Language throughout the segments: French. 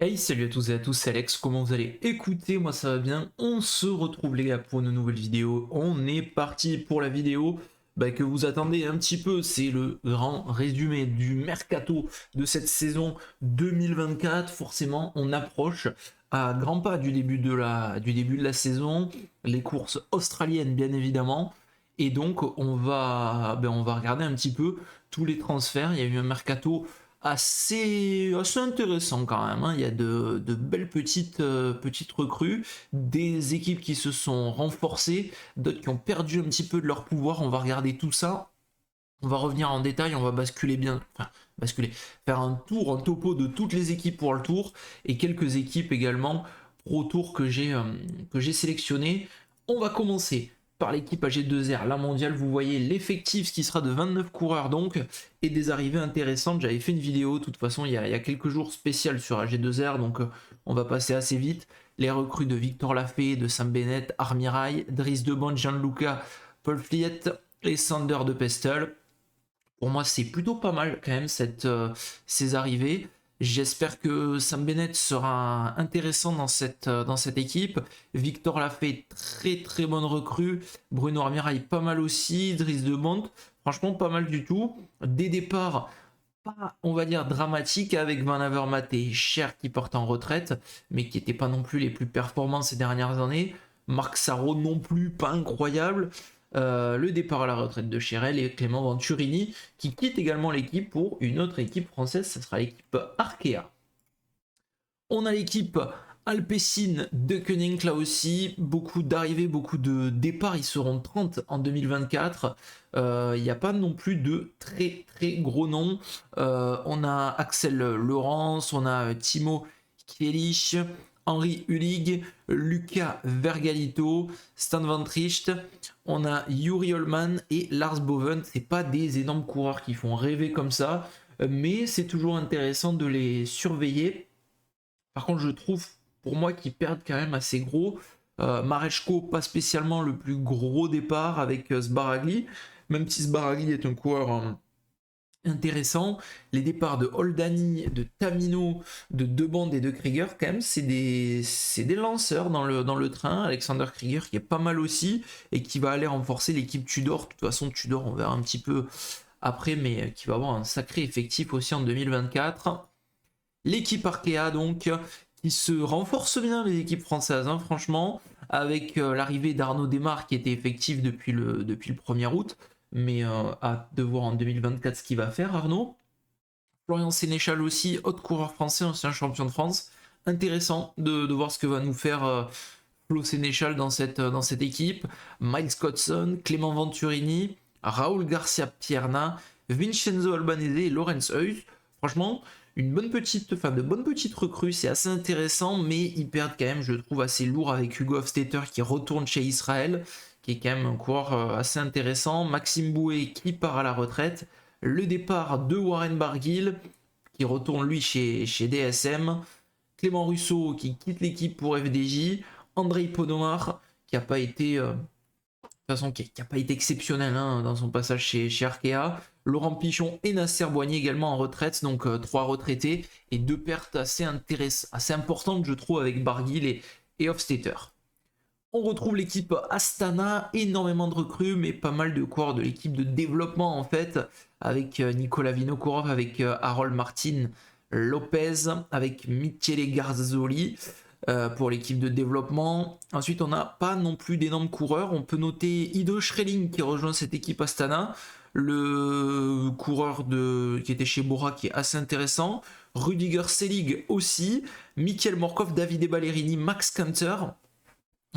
Hey, salut à tous et à tous, c'est Alex, comment vous allez? Écoutez, moi ça va bien, on se retrouve les gars pour une nouvelle vidéo, on est parti pour la vidéo que vous attendez un petit peu, c'est le grand résumé du mercato de cette saison 2024, forcément on approche à grands pas du début de la saison, les courses australiennes bien évidemment, et donc on va regarder un petit peu tous les transferts, il y a eu un mercato assez intéressant quand même, hein. Il y a de belles petites recrues, des équipes qui se sont renforcées, d'autres qui ont perdu un petit peu de leur pouvoir. On va regarder tout ça. On va revenir en détail, on va basculer, faire un tour, un topo de toutes les équipes pour le tour et quelques équipes également pro tour que j'ai sélectionnées. On va commencer par l'équipe AG2R, la mondiale. Vous voyez l'effectif qui sera de 29 coureurs donc et des arrivées intéressantes. J'avais fait une vidéo, de toute façon, il y a quelques jours spéciale sur AG2R, donc on va passer assez vite. Les recrues de Victor Lafay, de Sam Bennett, Armirail, Driss Debon, Gianluca, Paul Fliet et Sander de Pestel. Pour moi, c'est plutôt pas mal quand même ces arrivées. J'espère que Sam Bennett sera intéressant dans cette équipe. Victor Lafay, très très bonne recrue. Bruno Armirail, pas mal aussi. Driss de Bont, franchement pas mal du tout. Des départs pas, on va dire, dramatiques avec Van Avermaet et Cher qui portent en retraite, mais qui n'étaient pas non plus les plus performants ces dernières années. Marc Sarro non plus, pas incroyable. Le départ à la retraite de Chérel et Clément Venturini qui quitte également l'équipe pour une autre équipe française, ce sera l'équipe Arkea. On a l'équipe Alpecin de Koenig là aussi, beaucoup d'arrivées, beaucoup de départs, ils seront 30 en 2024. Il n'y a pas non plus de très très gros noms. On a Axel Laurence, on a Timo Kielich, Henri Hulig, Lucas Vergalito, Stan Van Tricht, on a Yuri Holman et Lars Boven. C'est pas des énormes coureurs qui font rêver comme ça, mais c'est toujours intéressant de les surveiller. Par contre, je trouve pour moi qu'ils perdent quand même assez gros. Mareshko, pas spécialement le plus gros départ avec Sbaragli, même si Sbaragli est un coureur intéressant. Les départs de Oldani, de Tamino, de Deband et de Krieger, quand même, c'est des lanceurs dans le train. Alexander Krieger qui est pas mal aussi et qui va aller renforcer l'équipe Tudor. De toute façon, Tudor, on verra un petit peu après, mais qui va avoir un sacré effectif aussi en 2024. L'équipe Arkea donc qui se renforce bien, les équipes françaises, hein, franchement, avec l'arrivée d'Arnaud Desmar qui était effectif depuis le 1er août, mais hâte de voir en 2024 ce qu'il va faire Arnaud. Florian Sénéchal aussi, autre coureur français, ancien champion de France. Intéressant de voir ce que va nous faire Flo Sénéchal dans cette équipe. Miles Cotson, Clément Venturini, Raoul Garcia Pierna, Vincenzo Albanese et Lorenz Heuss. Franchement, de bonnes petites recrues, c'est assez intéressant, mais ils perdent quand même, je trouve, assez lourd avec Hugo Hofstetter qui retourne chez Israël, qui est quand même un coureur assez intéressant. Maxime Bouet qui part à la retraite. Le départ de Warren Barguil, qui retourne lui chez DSM. Clément Russo qui quitte l'équipe pour FDJ. Andrei Podomar qui n'a pas été façon qui n'a pas été exceptionnel, hein, dans son passage chez Arkea. Laurent Pichon et Nasser Boigny également en retraite, donc 3 retraités et 2 pertes assez importantes, je trouve, avec Barguil et Hofstetter. On retrouve l'équipe Astana, énormément de recrues, mais pas mal de coureurs de l'équipe de développement en fait, avec Nicolas Vinokourov, avec Harold Martin Lopez, avec Michele Garzoli pour l'équipe de développement. Ensuite, on n'a pas non plus d'énormes coureurs. On peut noter Ido Schreling qui rejoint cette équipe Astana, le coureur qui était chez Bora qui est assez intéressant. Rudiger Selig aussi, Michael Morkov, Davide Ballerini, Max Kanter.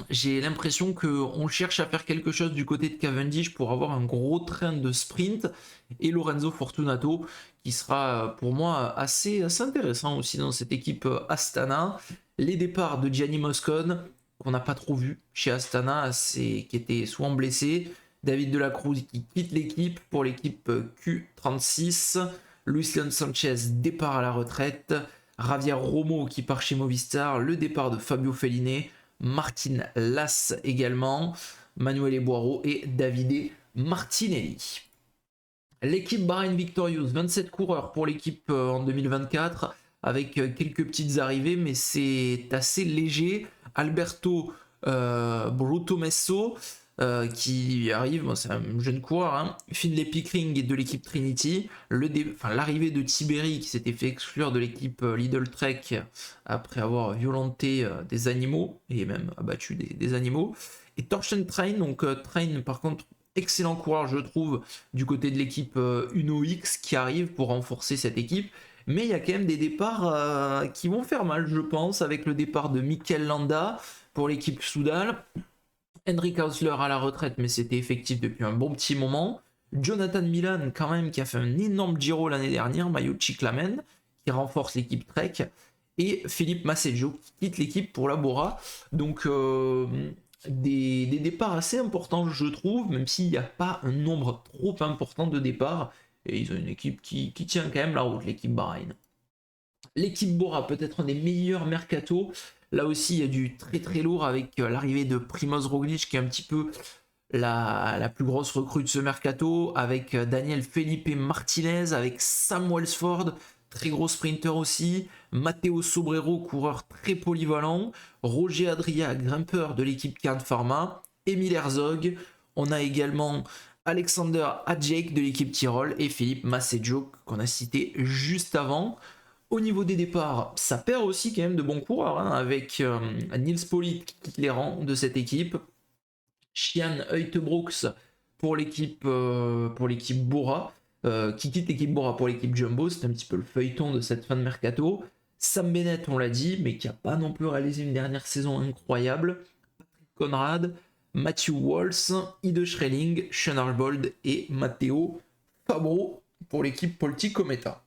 J'ai l'impression qu'on cherche à faire quelque chose du côté de Cavendish pour avoir un gros train de sprint. Et Lorenzo Fortunato, qui sera pour moi assez intéressant aussi dans cette équipe Astana. Les départs de Gianni Moscon, qu'on n'a pas trop vu chez Astana, qui était souvent blessé. David Delacruz qui quitte l'équipe pour l'équipe Q36. Lucian Sanchez, départ à la retraite. Javier Romo qui part chez Movistar. Le départ de Fabio Felline. Martin Lass également, Manuel Boiro et Davide Martinelli. L'équipe Bahrain Victorious, 27 coureurs pour l'équipe en 2024, avec quelques petites arrivées, mais c'est assez léger. Alberto Brutomesso qui arrive, bon, c'est un jeune coureur, hein. Finlay Pickering de l'équipe Trinity, l'arrivée de Tiberi qui s'était fait exclure de l'équipe Lidl Trek après avoir violenté des animaux et même abattu des animaux, et Torsten Train, donc Train par contre excellent coureur je trouve du côté de l'équipe Uno X qui arrive pour renforcer cette équipe. Mais il y a quand même des départs qui vont faire mal, je pense, avec le départ de Mikel Landa pour l'équipe Soudal, Henrik Hausler à la retraite, mais c'était effectif depuis un bon petit moment. Jonathan Milan, quand même, qui a fait un énorme Giro l'année dernière, maillot Cyclamen, qui renforce l'équipe Trek. Et Philippe Masseggio qui quitte l'équipe pour la Bora. Donc, des départs assez importants, je trouve, même s'il n'y a pas un nombre trop important de départs. Et ils ont une équipe qui tient quand même la route, l'équipe Bahreïn. L'équipe Bora, peut-être un des meilleurs mercato. Là aussi, il y a du très très lourd avec l'arrivée de Primoz Roglic, qui est un petit peu la plus grosse recrue de ce mercato, avec Daniel Felipe Martinez, avec Sam Welsford, très gros sprinter aussi, Matteo Sobrero, coureur très polyvalent, Roger Adria, grimpeur de l'équipe Kern Pharma, Emile Herzog, on a également Alexander Hadjek de l'équipe Tyrol et Philippe Masseggio qu'on a cité juste avant. Au niveau des départs, ça perd aussi quand même de bons coureurs, hein, avec Nils Politt qui quitte les rangs de cette équipe, Chian Uijtebroeks pour l'équipe Bora, qui quitte l'équipe Bora pour l'équipe Jumbo, c'est un petit peu le feuilleton de cette fin de mercato. Sam Bennett, on l'a dit, mais qui n'a pas non plus réalisé une dernière saison incroyable. Patrick Conrad, Matthew Walsh, Ide Schreling, Sean Arbold et Matteo Fabro pour l'équipe Polti Cometa.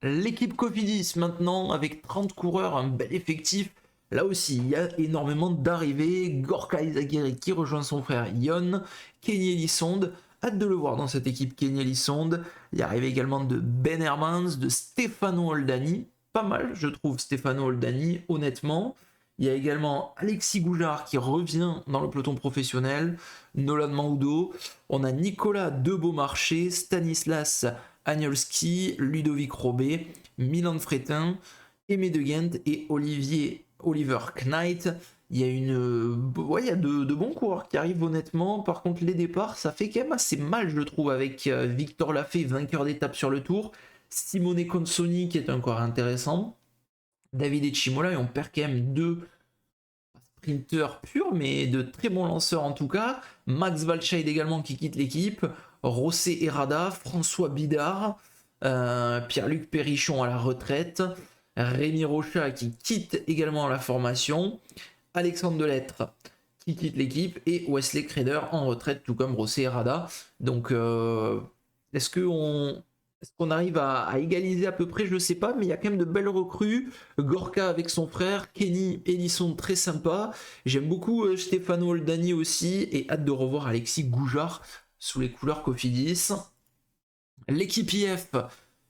L'équipe Cofidis maintenant avec 30 coureurs, un bel effectif. Là aussi, il y a énormément d'arrivées. Gorka Izagirre qui rejoint son frère Yon, Kenny Elissonde. Hâte de le voir dans cette équipe, Kenny Elissonde. Il y a arrivé également de Ben Hermans, de Stefano Oldani. Pas mal, je trouve, Stefano Oldani, honnêtement. Il y a également Alexis Goujard qui revient dans le peloton professionnel. Nolan Maudo. On a Nicolas de Beaumarchais, Stanislas Agnolski, Ludovic Robet, Milan Fretin, Aimé de Ghent et Oliver Knight. Il y a il y a de bons coureurs qui arrivent honnêtement. Par contre, les départs, ça fait quand même assez mal, je trouve, avec Victor Lafay, vainqueur d'étape sur le Tour, Simone Consoni qui est un coureur intéressant, David Echimola, et on perd quand même deux sprinteurs purs, mais de très bons lanceurs en tout cas. Max Walscheid également qui quitte l'équipe, Rossé Herrada, François Bidard, Pierre-Luc Perrichon à la retraite, Rémi Rocha qui quitte également la formation, Alexandre Delettre qui quitte l'équipe et Wesley Creder en retraite, tout comme Rossé Herrada. Donc est-ce qu'on arrive à égaliser à peu près? Je ne sais pas, mais il y a quand même de belles recrues. Gorka avec son frère, Kenny Elissonde très sympa. J'aime beaucoup Stefano Oldani aussi et hâte de revoir Alexis Goujard sous les couleurs Cofidis. L'équipe IF,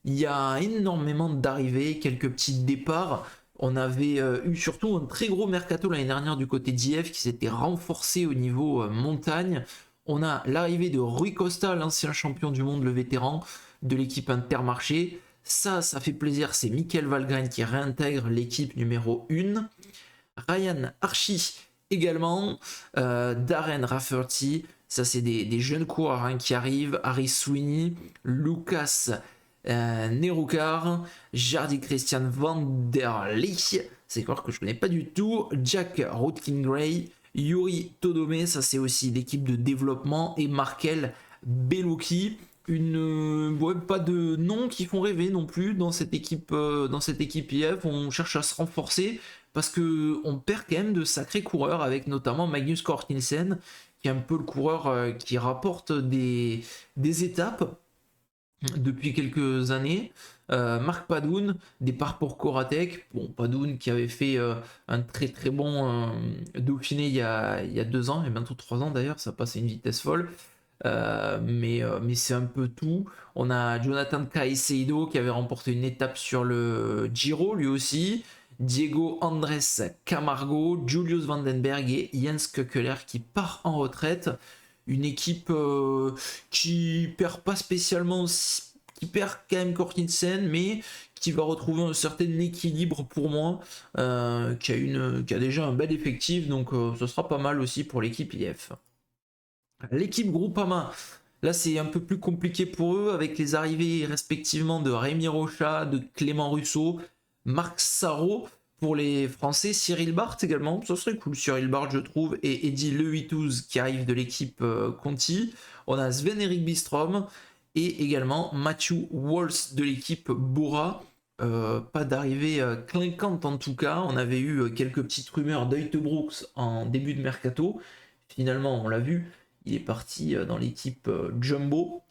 il y a énormément d'arrivées, quelques petits départs. On avait eu surtout un très gros mercato l'année dernière du côté d'IF qui s'était renforcé au niveau montagne. On a l'arrivée de Rui Costa, l'ancien champion du monde, le vétéran de l'équipe Intermarché. Ça fait plaisir, c'est Michael Valgren qui réintègre l'équipe numéro 1. Ryan Archie également, Darren Rafferty, ça c'est des jeunes coureurs hein, qui arrivent, Harry Sweeney, Lucas Nerukar, Jardy Christian Van der Lee, c'est quoi que je connais pas du tout, Jack Rodkin-Gray, Yuri Todome, ça c'est aussi l'équipe de développement, et Markel Belouki. Pas de noms qui font rêver non plus dans cette équipe IF. On cherche à se renforcer parce que on perd quand même de sacrés coureurs, avec notamment Magnus Cort Nielsen qui est un peu le coureur qui rapporte des étapes depuis quelques années. Marc Padoun, départ pour Coratec. Bon, Padoun qui avait fait un très très bon Dauphiné il y a 2 ans, et bientôt 3 ans d'ailleurs, ça passe à une vitesse folle. Mais c'est un peu tout. On a Jonathan Caicedo qui avait remporté une étape sur le Giro lui aussi, Diego Andrés Camargo, Julius Vandenberg et Jens Kökeler qui part en retraite. Une équipe qui perd pas spécialement, qui perd quand même Kortnitsen, mais qui va retrouver un certain équilibre pour moi, qui a déjà un bel effectif, donc ce sera pas mal aussi pour l'équipe IF. L'équipe Groupama, là c'est un peu plus compliqué pour eux avec les arrivées respectivement de Rémi Rocha, de Clément Russo, Marc Sarro pour les Français, Cyril Barth également, ça serait cool Cyril Barth je trouve, et Eddie Lewitouz qui arrive de l'équipe Conti. On a Sven-Erik Bistrom et également Matthew Walsh de l'équipe Bora. Pas d'arrivée clinquante en tout cas, on avait eu quelques petites rumeurs d'Eutebrooks en début de mercato, finalement on l'a vu, il est parti dans l'équipe Jumbo.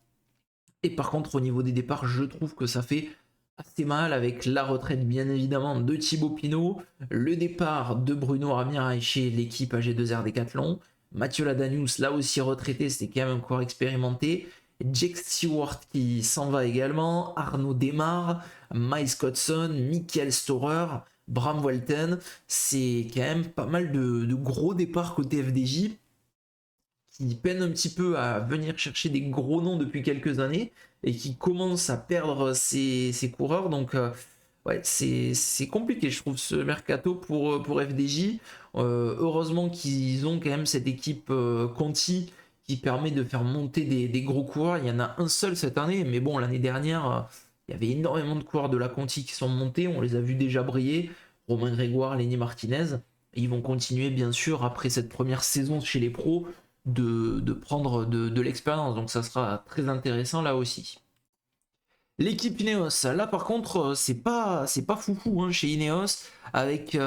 Et par contre, au niveau des départs, je trouve que ça fait assez mal avec la retraite, bien évidemment, de Thibaut Pinot, le départ de Bruno Ramirail chez l'équipe AG2R Decathlon, Mathieu Ladanius, là aussi retraité, c'était quand même un coureur expérimenté, Jake Stewart qui s'en va également, Arnaud Desmar, Miles Codson, Michael Storer, Bram Welten, c'est quand même pas mal de gros départs côté FDJ qui peine un petit peu à venir chercher des gros noms depuis quelques années et qui commence à perdre ses coureurs. Donc, ouais, c'est compliqué, je trouve, ce mercato pour FDJ. Heureusement qu'ils ont quand même cette équipe Conti qui permet de faire monter des gros coureurs. Il y en a un seul cette année, mais bon, l'année dernière, il y avait énormément de coureurs de la Conti qui sont montés. On les a vus déjà briller. Romain Grégoire, Lenny Martinez. Et ils vont continuer, bien sûr, après cette première saison chez les pros, de prendre de l'expérience. Donc ça sera très intéressant là aussi. L'équipe Ineos, là par contre, c'est pas foufou hein, chez Ineos, avec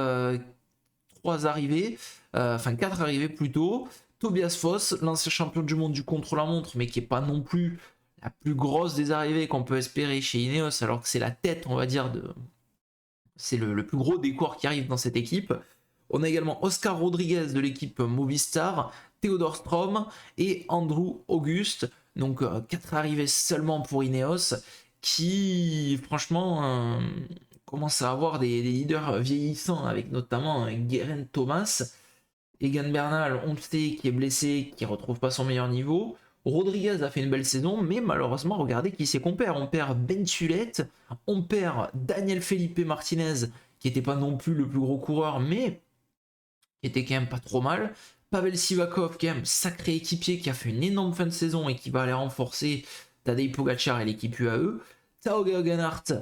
3 arrivées, enfin 4 arrivées plutôt. Tobias Foss, l'ancien champion du monde du contre-la-montre, mais qui est pas non plus la plus grosse des arrivées qu'on peut espérer chez Ineos, alors que c'est la tête, on va dire, c'est le plus gros des coureurs qui arrive dans cette équipe. On a également Oscar Rodriguez de l'équipe Movistar, Theodor Strom et Andrew Auguste. Donc 4 arrivées seulement pour Ineos qui franchement commence à avoir des leaders vieillissants avec notamment Geraint Thomas. Egan Bernal, on le sait, qui est blessé, qui ne retrouve pas son meilleur niveau. Rodriguez a fait une belle saison, mais malheureusement, regardez qui c'est qu'on perd. On perd Ben Tulette, on perd Daniel Felipe Martinez, qui n'était pas non plus le plus gros coureur, mais qui était quand même pas trop mal. Pavel Sivakov, quand même sacré équipier, qui a fait une énorme fin de saison et qui va aller renforcer Tadej Pogacar et l'équipe UAE. Tao Geoghegan-Hart,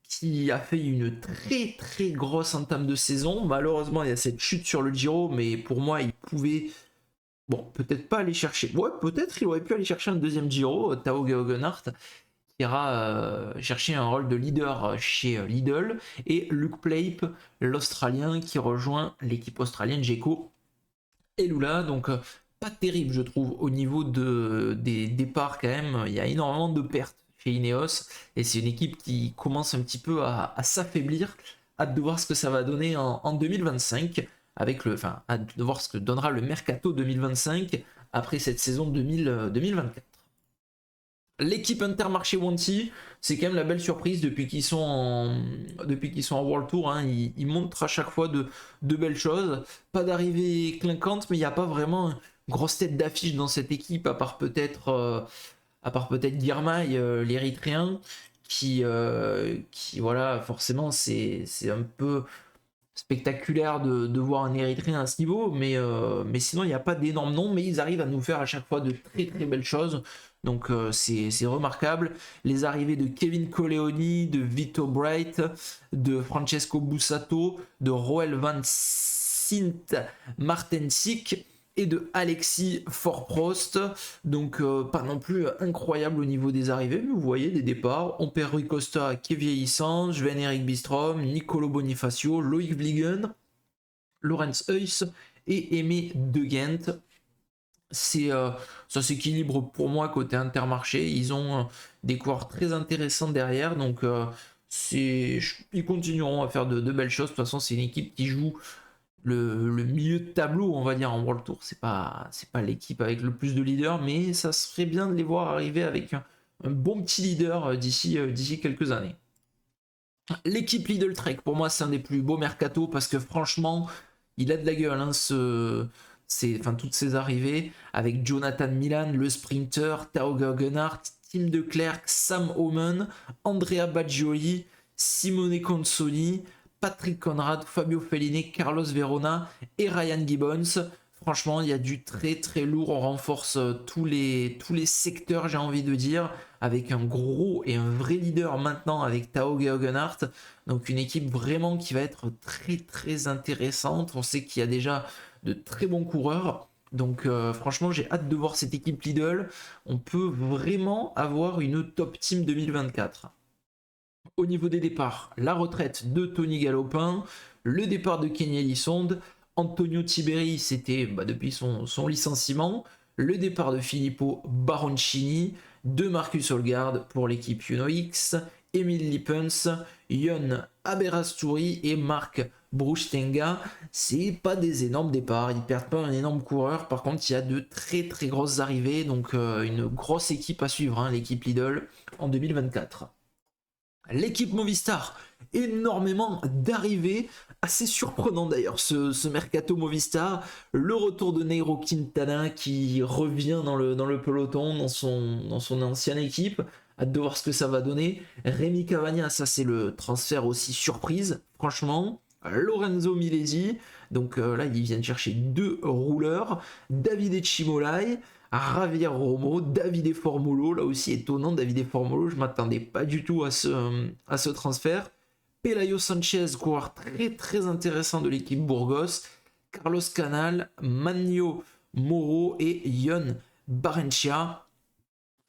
qui a fait une très très grosse entame de saison. Malheureusement, il y a cette chute sur le Giro, mais pour moi, il pouvait... Bon, peut-être pas aller chercher... Ouais, peut-être il aurait pu aller chercher un deuxième Giro, Tao Geoghegan-Hart, qui ira chercher un rôle de leader chez Lidl, et Luke Plape, l'Australien, qui rejoint l'équipe australienne Geco et Lula. Donc pas terrible je trouve au niveau des départs quand même, il y a énormément de pertes chez Ineos, et c'est une équipe qui commence un petit peu à s'affaiblir. Hâte de voir ce que ça va donner en 2025, hâte de voir ce que donnera le mercato 2025 après cette saison 2024. L'équipe Intermarché Wanty, c'est quand même la belle surprise depuis qu'ils sont en World Tour. Hein. Ils montrent à chaque fois de belles choses. Pas d'arrivée clinquante, mais il n'y a pas vraiment une grosse tête d'affiche dans cette équipe, à part peut-être Girmay, l'Érythréen, qui voilà, forcément, c'est un peu spectaculaire de voir un Érythréen à ce niveau, mais sinon il n'y a pas d'énormes noms, mais ils arrivent à nous faire à chaque fois de très très belles choses, donc c'est remarquable. Les arrivées de Kevin Colleoni, de Vito Bright, de Francesco Bussato, de Roel van Sint Martensik et de Alexis Forprost, donc pas non plus incroyable au niveau des arrivées, mais vous voyez des départs. On perd Rui Costa qui est vieillissant, Sven-Erik Bistrom, Nicolo Bonifacio, Loïc Vliegen, Lorenz Heuss et Aimé De Gent. Ça s'équilibre pour moi côté Intermarché, ils ont des coureurs très intéressants derrière, donc ils continueront à faire de belles choses. De toute façon c'est une équipe qui joue le milieu de tableau, on va dire, en World Tour. C'est pas l'équipe avec le plus de leaders, mais ça serait bien de les voir arriver avec un bon petit leader d'ici quelques années. L'équipe Lidl Trek, pour moi, c'est un des plus beaux mercato parce que franchement, il a de la gueule, hein, toutes ces arrivées avec Jonathan Milan, le sprinter, Tao Geoghegan-Hart, Tim de Klerk, Sam Omen, Andrea Baggioli. Simone Consoli, Patrick Conrad, Fabio Fellini, Carlos Verona et Ryan Gibbons. Franchement, il y a du très très lourd. On renforce tous les secteurs, j'ai envie de dire, avec un gros et un vrai leader maintenant avec Tao Geoghegan. Donc une équipe vraiment qui va être très très intéressante. On sait qu'il y a déjà de très bons coureurs. Donc franchement, j'ai hâte de voir cette équipe Lidl. On peut vraiment avoir une top team 2024. Au niveau des départs, la retraite de Tony Galopin, le départ de Kenny Elissonde, Antonio Tiberi, c'était depuis son licenciement, le départ de Filippo Baroncini, de Marcus Holgard pour l'équipe UnoX, Emile Lippens, Yon Aberastouri et Marc Bruchtenga. C'est pas des énormes départs, ils perdent pas un énorme coureur, par contre il y a de très très grosses arrivées, donc une grosse équipe à suivre, hein, l'équipe Lidl en 2024. L'équipe Movistar, énormément d'arrivées, assez surprenant d'ailleurs ce mercato Movistar, le retour de Nairo Quintana qui revient dans le peloton, dans son ancienne équipe, hâte de voir ce que ça va donner, Rémi Cavagna, ça c'est le transfert aussi surprise, franchement, Lorenzo Milesi, donc là ils viennent chercher 2 rouleurs, Davide Cimolai, Javier Romo, Davide Formolo, là aussi étonnant, Davide Formolo, je m'attendais pas du tout à ce transfert. Pelayo Sanchez, coureur très très intéressant de l'équipe Burgos, Carlos Canal, Magno Moro et Yon Barrenechea.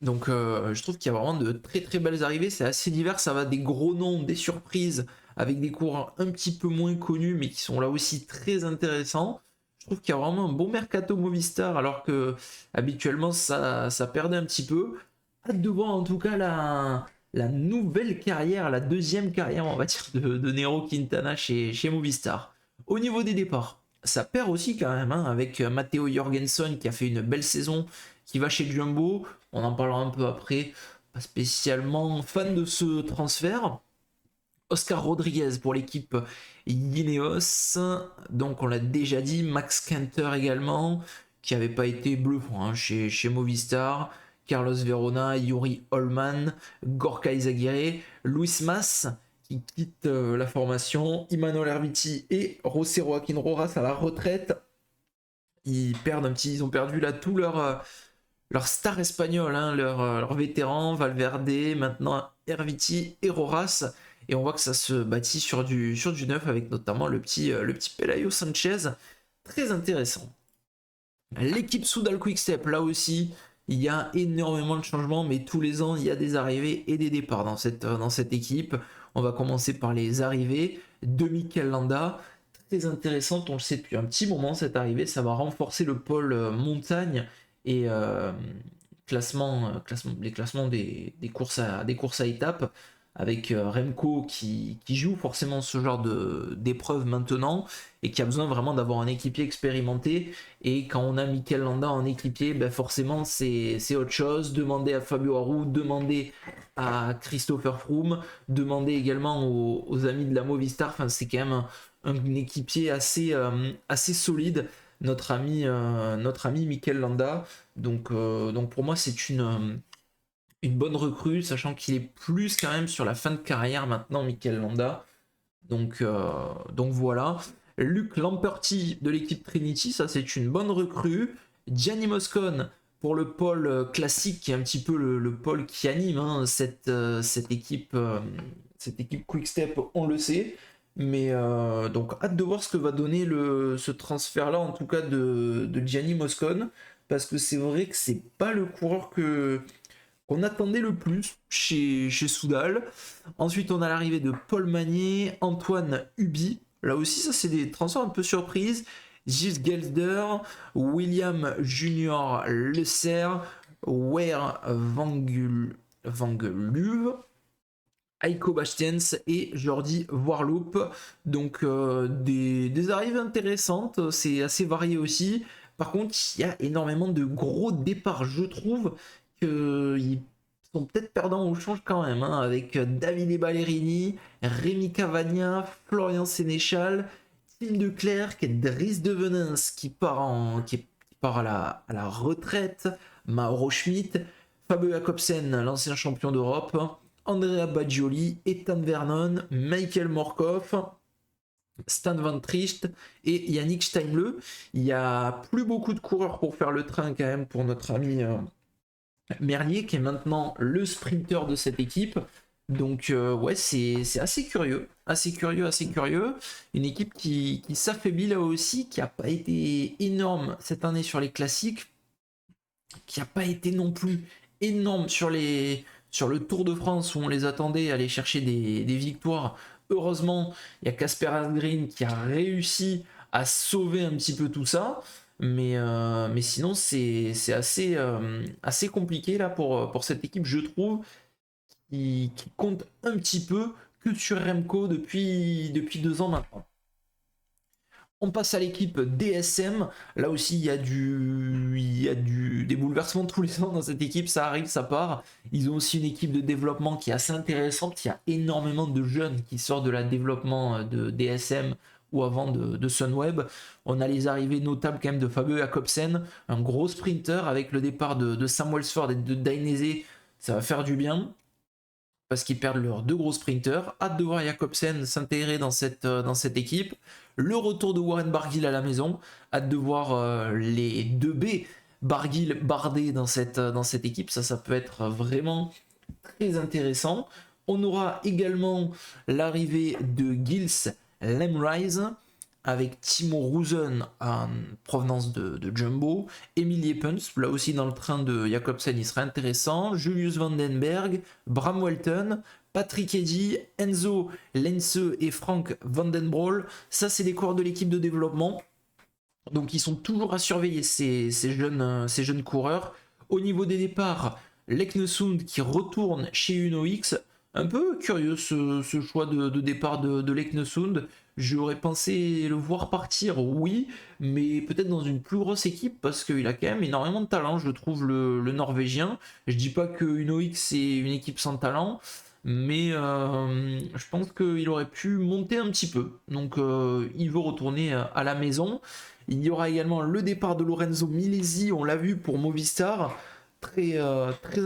Donc je trouve qu'il y a vraiment de très très belles arrivées, c'est assez divers, ça va des gros noms, des surprises, avec des coureurs un petit peu moins connus, mais qui sont là aussi très intéressants. Je trouve qu'il y a vraiment un bon mercato Movistar, alors que habituellement ça perdait un petit peu. Hâte de voir en tout cas la nouvelle carrière, la deuxième carrière, on va dire, de Nairo Quintana chez Movistar. Au niveau des départs, ça perd aussi quand même, hein, avec Matteo Jorgensen qui a fait une belle saison, qui va chez Jumbo. On en parlera un peu après. Pas spécialement fan de ce transfert. Oscar Rodriguez pour l'équipe Ineos, donc on l'a déjà dit, Max Kanter également, qui n'avait pas été bluffant, hein, chez Movistar, Carlos Verona, Yuri Holman, Gorka Izagirre, Luis Mas qui quitte la formation, Imanol Erviti et José Joaquín Rojas à la retraite. Ils ont perdu là tout leur star espagnol, hein, leur vétéran, Valverde, maintenant Erviti et Rojas. Et on voit que ça se bâtit sur du neuf avec notamment le petit Pelayo Sanchez. Très intéressant. L'équipe Soudal Quickstep, là aussi, il y a énormément de changements, mais tous les ans, il y a des arrivées et des départs dans cette équipe. On va commencer par les arrivées de Mikel Landa. Très intéressante, on le sait depuis un petit moment, cette arrivée. Ça va renforcer le pôle montagne et les classements des courses à étapes, avec Remco qui joue forcément ce genre d'épreuve maintenant et qui a besoin vraiment d'avoir un équipier expérimenté. Et quand on a Mikel Landa en équipier, ben forcément c'est autre chose. Demandez à Fabio Aru, demandez à Christopher Froome, demandez également aux amis de la Movistar. Enfin, c'est quand même un équipier assez solide, notre ami Mikel Landa. Donc pour moi c'est une bonne recrue, sachant qu'il est plus quand même sur la fin de carrière maintenant, Mikel Landa. Donc voilà. Luc Lamperti de l'équipe Trinity, ça c'est une bonne recrue. Gianni Moscon pour le pôle classique, qui est un petit peu le pôle qui anime, hein, cette équipe Quickstep, on le sait. Mais donc hâte de voir ce que va donner ce transfert là, en tout cas de Gianni Moscon, parce que c'est vrai que c'est pas le coureur qu'on attendait le plus chez Soudal. Ensuite, on a l'arrivée de Paul Magnier, Antoine Huby. Là aussi, ça, c'est des transferts un peu surprises. Gilles Gelder, William Junior Le Serre, Ware Vangeluve, Aiko Bastiens et Jordi Warloop. Donc des arrivées intéressantes, c'est assez varié aussi. Par contre, il y a énormément de gros départs, je trouve qu'ils sont peut-être perdants au change quand même, hein, avec Davide Ballerini, Rémi Cavagna, Florian Sénéchal, Tim de Klerk, Dries de Venens qui part à la retraite, Mauro Schmidt, Fabio Jacobsen, l'ancien champion d'Europe, Andrea Baggioli, Ethan Vernon, Michael Morkov, Stan Van Tricht et Yannick Steinle. Il n'y a plus beaucoup de coureurs pour faire le train quand même pour notre ami Merlier qui est maintenant le sprinter de cette équipe. Donc ouais, c'est assez curieux, assez curieux, assez curieux. Une équipe qui s'affaiblit là aussi, qui n'a pas été énorme cette année sur les classiques, qui n'a pas été non plus énorme sur le Tour de France où on les attendait à aller chercher des victoires. Heureusement, il y a Casper Asgreen qui a réussi à sauver un petit peu tout ça. Mais sinon, c'est assez compliqué là pour cette équipe, je trouve, qui compte un petit peu que sur Remco depuis 2 ans maintenant. On passe à l'équipe DSM. Là aussi, il y a des bouleversements tous les ans dans cette équipe. Ça arrive, ça part. Ils ont aussi une équipe de développement qui est assez intéressante. Il y a énormément de jeunes qui sortent de la développement de DSM ou avant de Sunweb. On a les arrivées notables quand même de Fabio Jakobsen, un gros sprinter avec le départ de Sam Welsford et de Dainese. Ça va faire du bien parce qu'ils perdent leurs 2 gros sprinters. Hâte de voir Jakobsen s'intégrer dans cette équipe. Le retour de Warren Barguil à la maison. Hâte de voir les 2B Barguil Bardet dans cette équipe. Ça peut être vraiment très intéressant. On aura également l'arrivée de Gils Lemrise avec Timo Rosen en provenance de Jumbo, Emil Yepens, là aussi dans le train de Jakobsen, il serait intéressant, Julius Vandenberg, Bram Welton, Patrick Eddy, Enzo Lense et Frank Vandenbroel. Ça, c'est les coureurs de l'équipe de développement. Donc, ils sont toujours à surveiller ces jeunes coureurs. Au niveau des départs, Leknesund qui retourne chez UnoX. Un peu curieux ce choix de départ de Leknesund. J'aurais pensé le voir partir, oui, mais peut-être dans une plus grosse équipe parce qu'il a quand même énormément de talent, je trouve, le Norvégien. Je dis pas que UnoX est une équipe sans talent, mais je pense qu'il aurait pu monter un petit peu. Donc il veut retourner à la maison. Il y aura également le départ de Lorenzo Milesi, on l'a vu pour Movistar. Très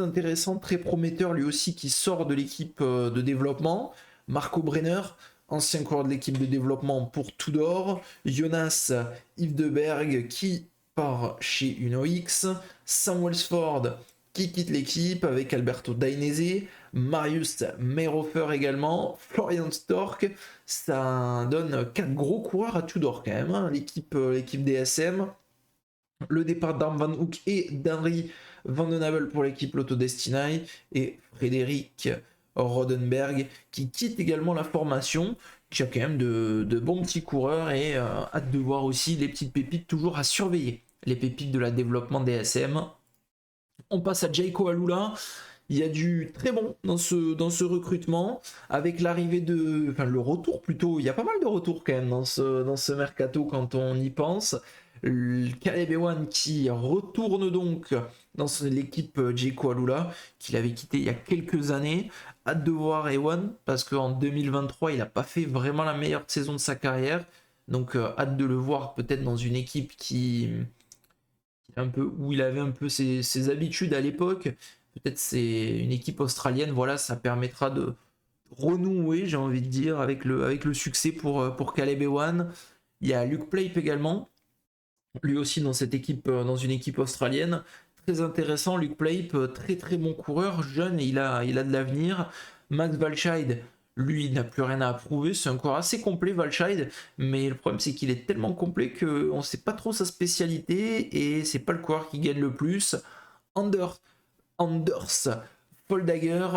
intéressant, très prometteur lui aussi qui sort de l'équipe de développement. Marco Brenner, ancien coureur de l'équipe de développement pour Tudor. Jonas Yvdeberg qui part chez UnoX. Sam Welsford qui quitte l'équipe avec Alberto Dainese. Marius Meyerhofer également. Florian Stork. Ça donne 4 gros coureurs à Tudor quand même, hein, l'équipe DSM. Le départ d'Arm Van Hoek et d'Henry Van den Abel pour l'équipe Lotto Destiny et Frédéric Rodenberg qui quitte également la formation, qui a quand même de bons petits coureurs et hâte de voir aussi les petites pépites toujours à surveiller, les pépites de la développement DSM. On passe à Jaiko Alula. Il y a du très bon dans ce recrutement avec l'arrivée le retour plutôt. Il y a pas mal de retours quand même dans ce mercato quand on y pense. Caleb Ewan qui retourne donc dans l'équipe Jaiko Alula qu'il avait quitté il y a quelques années. Hâte de voir Ewan parce qu'en 2023 il n'a pas fait vraiment la meilleure saison de sa carrière. Donc hâte de le voir peut-être dans une équipe où il avait un peu ses habitudes à l'époque. Peut-être c'est une équipe australienne, voilà, ça permettra de renouer, j'ai envie de dire, avec le succès pour Caleb Ewan. Il y a Luke Plape également, lui aussi dans une équipe australienne. Très intéressant, Luke Plape, très très bon coureur, jeune, il a de l'avenir. Max Walscheid, lui, il n'a plus rien à prouver, c'est un coureur assez complet, Walscheid, mais le problème c'est qu'il est tellement complet qu'on ne sait pas trop sa spécialité et c'est pas le coureur qui gagne le plus. Anders Foldager,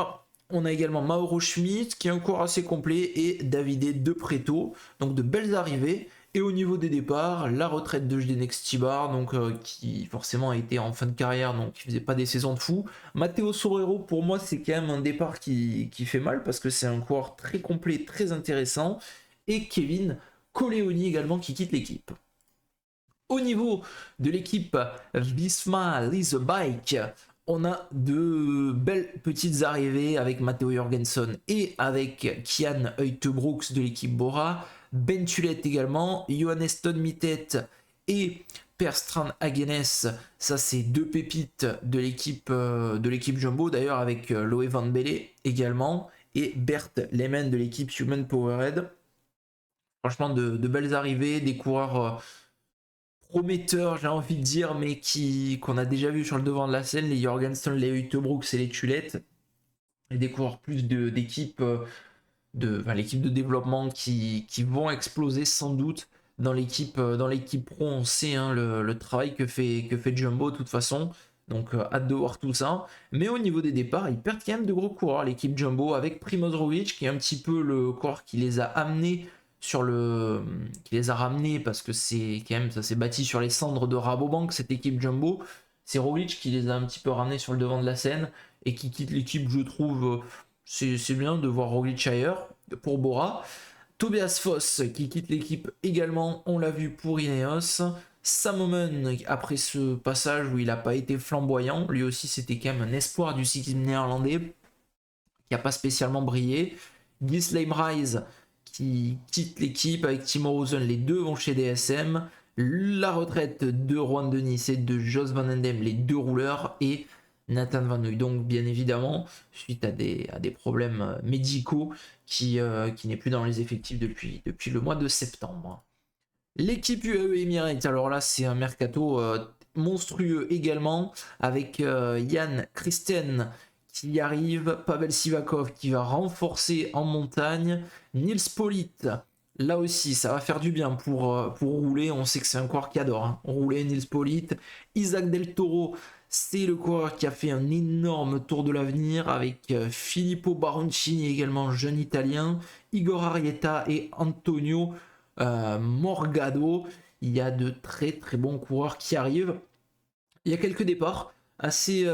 on a également Mauro Schmidt qui est un coureur assez complet et Davide De Preto, donc de belles arrivées. Et au niveau des départs, la retraite de Zdenek Stibar, donc qui forcément a été en fin de carrière, donc qui faisait pas des saisons de fou. Matteo Sorero, pour moi, c'est quand même un départ qui fait mal parce que c'est un coureur très complet, très intéressant. Et Kevin Colleoni également qui quitte l'équipe. Au niveau de l'équipe Visma Lease Bike, on a de belles petites arrivées avec Matteo Jorgensen et avec Kian Uijtebroeks de l'équipe Bora. Ben Tullet également, Johannes Tonmitet et Perstrand Hagenes, ça c'est deux pépites de l'équipe Jumbo, d'ailleurs avec Loé Van Belle également, et Bert Lehman de l'équipe Human Powerhead. Franchement, de belles arrivées, des coureurs prometteurs, j'ai envie de dire, mais qu'on a déjà vu sur le devant de la scène, les Jorgensen, les Utebrooks et les Tulette, et des coureurs plus d'équipe l'équipe de développement qui vont exploser sans doute dans l'équipe pro. On sait hein, le travail que fait Jumbo de toute façon, donc hâte de voir tout ça. Mais au niveau des départs, ils perdent quand même de gros coureurs, l'équipe Jumbo, avec Primoz Roglic qui est un petit peu le coureur qui les a amenés qui les a ramenés, parce que c'est quand même, ça s'est bâti sur les cendres de Rabobank, cette équipe Jumbo. C'est Roglic qui les a un petit peu ramenés sur le devant de la scène et qui quitte l'équipe, je trouve. C'est bien de voir Roglic ailleurs pour Bora. Tobias Foss qui quitte l'équipe également, on l'a vu pour Ineos. Sam Oomen, après ce passage où il n'a pas été flamboyant, lui aussi c'était quand même un espoir du cyclisme néerlandais qui n'a pas spécialement brillé. Gisleim Reis qui quitte l'équipe avec Timo Rosen, les deux vont chez DSM. La retraite de Juan Denis et de Jos Van Endem, les deux rouleurs, et Nathan Van Hooy, donc bien évidemment, suite à des problèmes médicaux, qui n'est plus dans les effectifs depuis le mois de septembre. L'équipe UAE Emirates, alors là c'est un mercato monstrueux également, avec Jan Christen qui y arrive, Pavel Sivakov qui va renforcer en montagne, Nils Politt, là aussi ça va faire du bien pour rouler, on sait que c'est un coureur qui adore hein, rouler, Nils Politt. Isaac Del Toro, c'est le coureur qui a fait un énorme tour de l'avenir avec Filippo Baroncini également, jeune italien, Igor Arietta et Antonio Morgado. Il y a de très très bons coureurs qui arrivent. Il y a quelques départs assez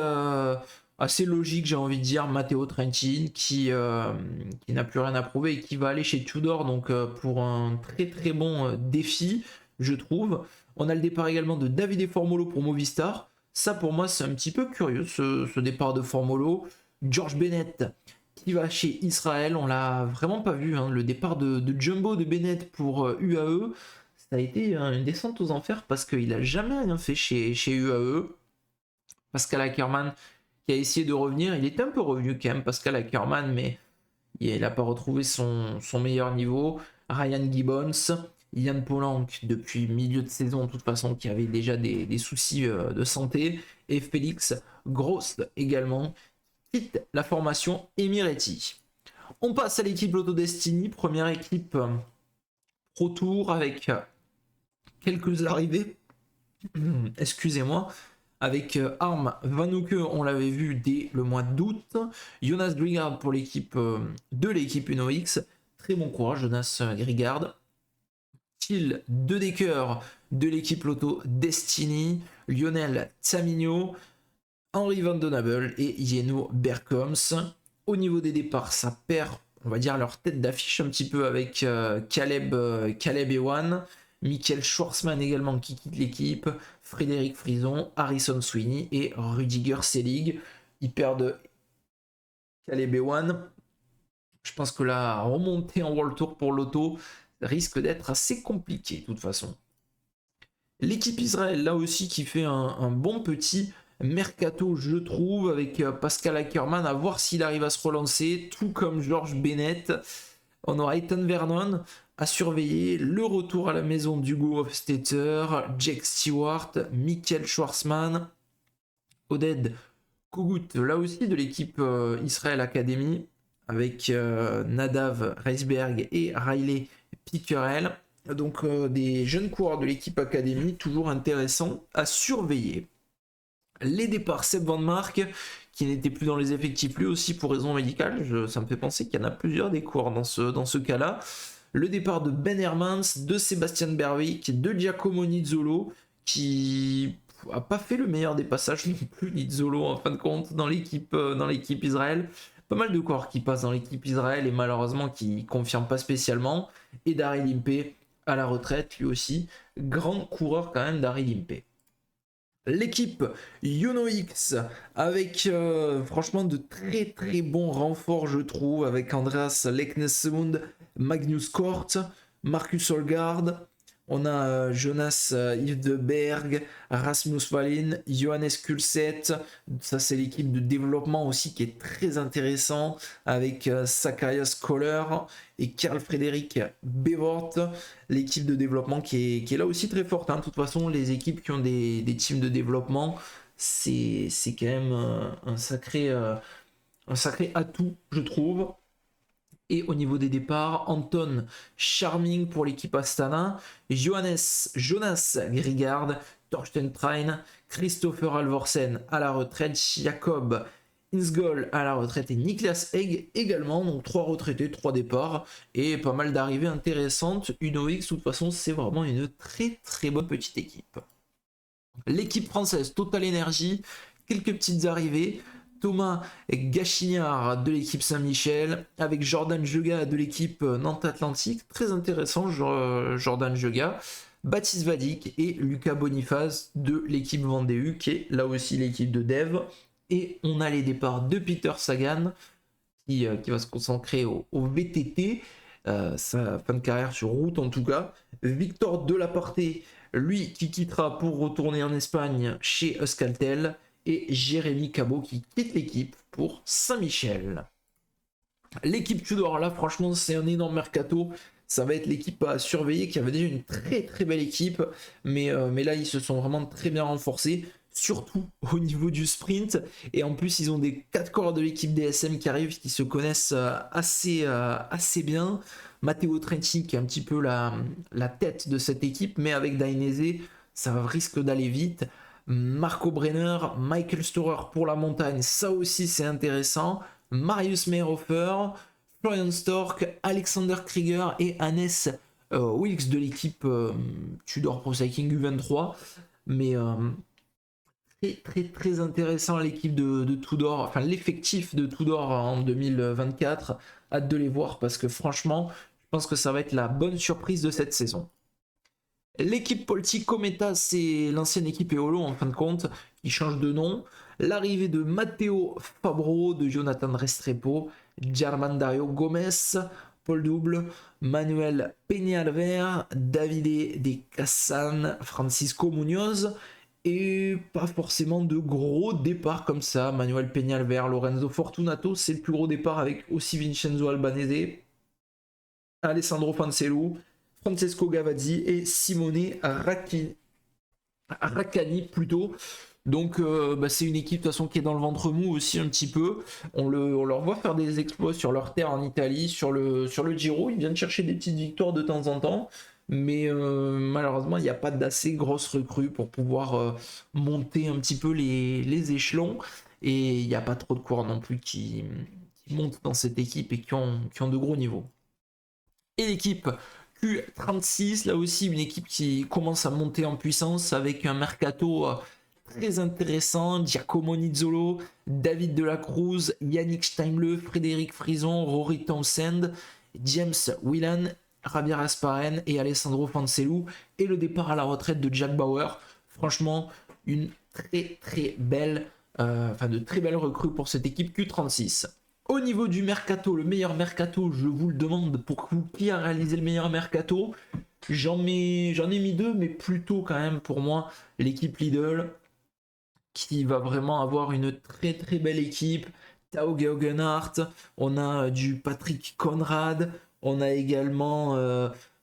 logiques, j'ai envie de dire. Matteo Trentin qui n'a plus rien à prouver et qui va aller chez Tudor, donc pour un très très bon défi, je trouve. On a le départ également de Davide Formolo pour Movistar. Ça pour moi c'est un petit peu curieux ce départ de Formolo. George Bennett qui va chez Israël, on l'a vraiment pas vu hein. Le départ de Jumbo de Bennett pour UAE, ça a été une descente aux enfers parce qu'il a jamais rien fait chez UAE. Pascal Ackermann qui a essayé de revenir, il est un peu revenu quand même Pascal Ackermann, mais il n'a pas retrouvé son meilleur niveau. Ryan Gibbons, Yann Polanc depuis milieu de saison de toute façon qui avait déjà des soucis de santé, et Félix Gross également quitte la formation Emirati. On passe à l'équipe Lotto Destiny, première équipe Pro Tour avec quelques arrivées, excusez-moi, avec Arm Vanouke, on l'avait vu dès le mois d'août, Jonas Grigard pour l'équipe de l'équipe Uno X, très bon courage Jonas Grigard. Thiel Dedecker de l'équipe Lotto Destiny, Lionel Tamino, Henry Van Donable et Yeno Berkoms. Au niveau des départs, ça perd, on va dire, leur tête d'affiche un petit peu avec Caleb Ewan, Michael Schwarzman également qui quitte l'équipe, Frédéric Frison, Harrison Sweeney et Rudiger Selig. Ils perdent Caleb Ewan. Je pense que la remontée en World Tour pour l'auto risque d'être assez compliquée de toute façon. L'équipe Israël, là aussi, qui fait un bon petit mercato, je trouve, avec Pascal Ackermann, à voir s'il arrive à se relancer, tout comme George Bennett. On aura Ethan Vernon à surveiller, le retour à la maison d'Hugo Hofstetter, Jake Stewart, Michael Schwarzman, Oded Kogut, là aussi de l'équipe Israël Academy, avec Nadav Reisberg et Riley Pickerel. Donc des jeunes coureurs de l'équipe Academy, toujours intéressants à surveiller. Les départs, Seb Van Mark, qui n'était plus dans les effectifs lui aussi pour raison médicale, ça me fait penser qu'il y en a plusieurs des coureurs dans ce cas-là. Le départ de Ben Hermans, de Sébastien Berwick, de Giacomo Nizzolo, qui a pas fait le meilleur des passages non plus, Nizzolo en fin de compte, dans l'équipe Israël. Pas mal de coureurs qui passent dans l'équipe Israël et malheureusement qui ne confirment pas spécialement. Et Daryl Impey à la retraite, lui aussi. Grand coureur quand même, Daryl Impey. L'équipe Uno X avec franchement de très très bons renforts, je trouve, avec Andreas Leknesund, Magnus Kort, Marcus Holgaard, On a Jonas Yves de Berg, Rasmus Wallin, Johannes Kulset. Ça, c'est l'équipe de développement aussi qui est très intéressant avec Zacharias Kohler et Karl Frédéric Bevort. L'équipe de développement qui est là aussi très forte, hein. De toute façon, les équipes qui ont des teams de développement, c'est quand même un sacré atout, je trouve. Et au niveau des départs, Anton Charming pour l'équipe Astana, Jonas Grigard, Torsten Trein, Christopher Alvorsen à la retraite, Jacob Insgol à la retraite et Niklas Egg également. Donc 3 retraités, 3 départs et pas mal d'arrivées intéressantes. Uno X, de toute façon, c'est vraiment une très très bonne petite équipe. L'équipe française, Total Energy, quelques petites arrivées. Thomas Gachignard de l'équipe Saint-Michel, avec Jordan Jega de l'équipe Nantes Atlantique, très intéressant Jordan Jega, Baptiste Vadik et Lucas Boniface de l'équipe Vendée, qui est là aussi l'équipe de dev. Et on a les départs de Peter Sagan, qui va se concentrer au VTT, sa fin de carrière sur route en tout cas. Victor Delaporté, lui qui quittera pour retourner en Espagne chez Euskaltel, et Jérémy Cabot qui quitte l'équipe pour Saint-Michel. L'équipe Tudor, là franchement c'est un énorme mercato, ça va être l'équipe à surveiller qui avait déjà une très très belle équipe, mais là ils se sont vraiment très bien renforcés, surtout au niveau du sprint, et en plus ils ont des 4 corps de l'équipe DSM qui arrivent, qui se connaissent assez bien. Matteo Trentin qui est un petit peu la tête de cette équipe, mais avec Dainese ça risque d'aller vite. Marco Brenner, Michael Storer pour la montagne, ça aussi c'est intéressant. Marius Meyerhofer, Florian Stork, Alexander Krieger et Hannes Wilkes de l'équipe Tudor Pro Cycling U23. Mais très intéressant l'équipe de Tudor, enfin l'effectif de Tudor en 2024. Hâte de les voir parce que franchement, je pense que ça va être la bonne surprise de cette saison. L'équipe Polti Cometa, c'est l'ancienne équipe Eolo en fin de compte, qui change de nom. L'arrivée de Matteo Fabro, de Jonathan Restrepo, Germandario Gomez, Paul Double, Manuel Peñalver, Davide De Cassan, Francisco Munoz, et pas forcément de gros départs comme ça. Manuel Peñalver, Lorenzo Fortunato, c'est le plus gros départ avec aussi Vincenzo Albanese, Alessandro Fancello, Francesco Gavazzi et Simone Raccani plutôt. Donc c'est une équipe de toute façon qui est dans le ventre mou aussi un petit peu. On leur voit faire des exploits sur leur terre en Italie, sur le Giro. Ils viennent chercher des petites victoires de temps en temps. Mais malheureusement, il n'y a pas d'assez grosse recrue pour pouvoir monter un petit peu les échelons. Et il n'y a pas trop de coureurs non plus qui montent dans cette équipe et qui ont de gros niveaux. Et l'équipe Q36, là aussi une équipe qui commence à monter en puissance avec un mercato très intéressant. Giacomo Nizzolo, David Delacruz, Yannick Steinle, Frédéric Frison, Rory Townsend, James Whelan, Javier Asparen et Alessandro Fancello, et le départ à la retraite de Jack Bauer. Franchement, une très belle de très belles recrues pour cette équipe Q36. Au niveau du mercato, le meilleur mercato, je vous le demande pour vous, qui a réalisé le meilleur mercato. J'en ai mis 2, mais plutôt quand même pour moi l'équipe Lidl, qui va vraiment avoir une très belle équipe. Tao Geoghenaert, on a du Patrick Conrad, on a également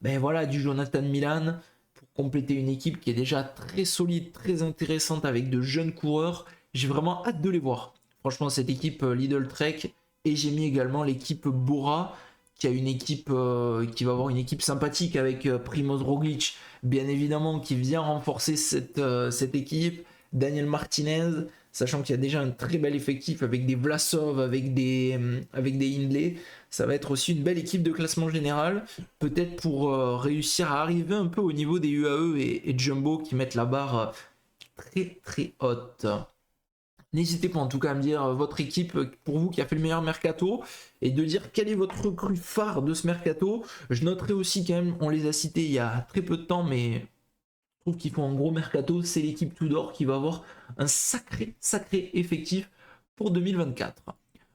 du Jonathan Milan, pour compléter une équipe qui est déjà très solide, très intéressante avec de jeunes coureurs. J'ai vraiment hâte de les voir. Franchement, cette équipe Lidl Trek. Et j'ai mis également l'équipe Bora, qui a une équipe qui va avoir une équipe sympathique avec Primoz Roglic, bien évidemment, qui vient renforcer cette équipe. Daniel Martinez, sachant qu'il y a déjà un très bel effectif avec des Vlasov, avec des Hindley. Ça va être aussi une belle équipe de classement général, peut-être pour réussir à arriver un peu au niveau des UAE et Jumbo qui mettent la barre très haute. N'hésitez pas en tout cas à me dire votre équipe pour vous qui a fait le meilleur mercato et de dire quelle est votre recrue phare de ce mercato. Je noterai aussi quand même, on les a cités il y a très peu de temps, mais je trouve qu'ils font un gros mercato. C'est l'équipe Tudor qui va avoir un sacré effectif pour 2024.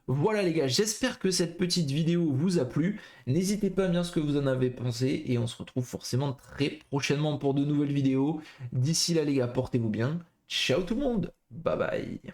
Voilà les gars, j'espère que cette petite vidéo vous a plu. N'hésitez pas à me dire ce que vous en avez pensé et on se retrouve forcément très prochainement pour de nouvelles vidéos. D'ici là les gars, portez-vous bien. Ciao tout le monde, bye bye.